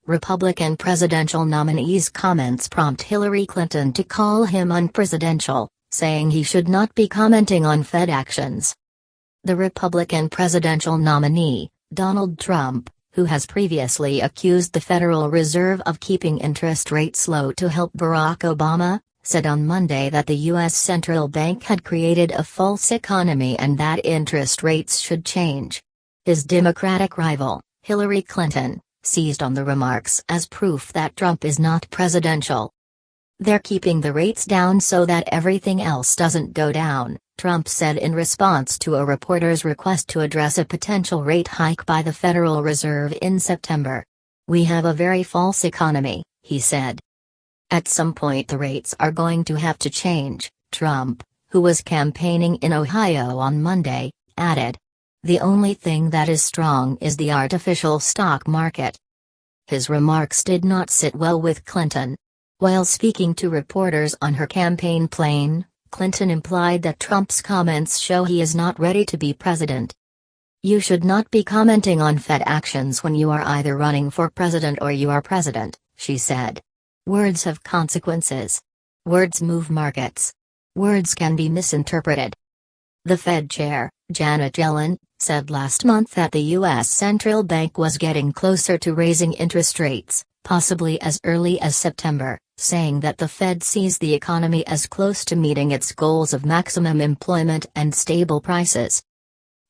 Republican presidential nominee's comments prompt Hillary Clinton to call him unpresidential, saying he should not be commenting on Fed actions. The Republican presidential nominee, Donald Trump, who has previously accused the Federal Reserve of keeping interest rates low to help Barack Obama, said on Monday that the U.S. central bank had created a false economy and that interest rates should change. His Democratic rival, Hillary Clinton, seized on the remarks as proof that Trump is not presidential. "They're keeping the rates down so that everything else doesn't go down," Trump said in response to a reporter's request to address a potential rate hike by the Federal Reserve in September. "We have a very false economy," he said. "At some point the rates are going to have to change," Trump, who was campaigning in Ohio on Monday, added. "The only thing that is strong is the artificial stock market." His remarks did not sit well with Clinton. While speaking to reporters on her campaign plane, Clinton implied that Trump's comments show he is not ready to be president. "You should not be commenting on Fed actions when you are either running for president or you are president," she said. "Words have consequences. Words move markets. Words can be misinterpreted." The Fed chair, Janet Yellen, said last month that the U.S. central bank was getting closer to raising interest rates, possibly as early as September, saying that the Fed sees the economy as close to meeting its goals of maximum employment and stable prices.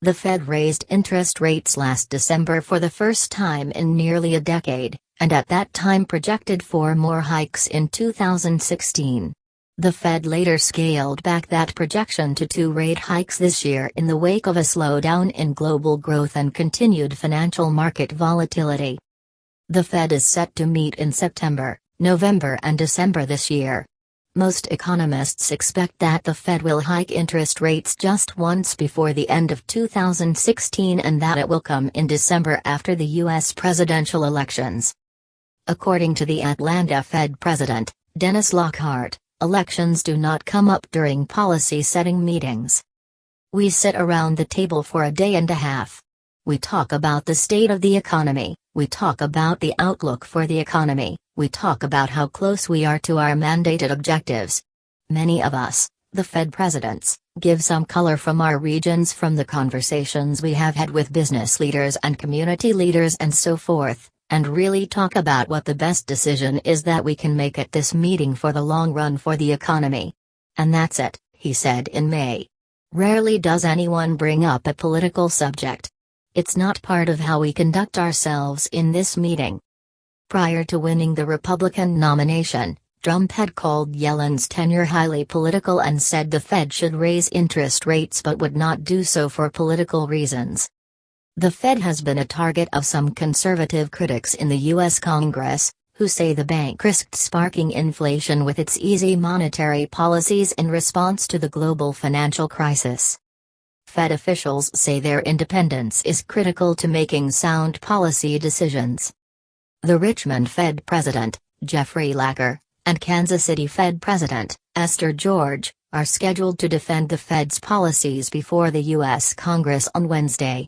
The Fed raised interest rates last December for the first time in nearly a decade, and at that time projected 4 more hikes in 2016. The Fed later scaled back that projection to 2 rate hikes this year in the wake of a slowdown in global growth and continued financial market volatility. The Fed is set to meet in September, November and December this year. Most economists expect that the Fed will hike interest rates just once before the end of 2016 and that it will come in December after the U.S. presidential elections. According to the Atlanta Fed president, Dennis Lockhart, elections do not come up during policy-setting meetings. "We sit around the table for a day and a half. We talk about the state of the economy, we talk about the outlook for the economy, we talk about how close we are to our mandated objectives. Many of us, the Fed presidents, give some color from our regions from the conversations we have had with business leaders and community leaders and so forth, and really talk about what the best decision is that we can make at this meeting for the long run for the economy. And that's it," he said in May. "Rarely does anyone bring up a political subject. It's not part of how we conduct ourselves in this meeting." Prior to winning the Republican nomination, Trump had called Yellen's tenure highly political and said the Fed should raise interest rates but would not do so for political reasons. The Fed has been a target of some conservative critics in the U.S. Congress, who say the bank risked sparking inflation with its easy monetary policies in response to the global financial crisis. Fed officials say their independence is critical to making sound policy decisions. The Richmond Fed President, Jeffrey Lacker, and Kansas City Fed President, Esther George, are scheduled to defend the Fed's policies before the U.S. Congress on Wednesday.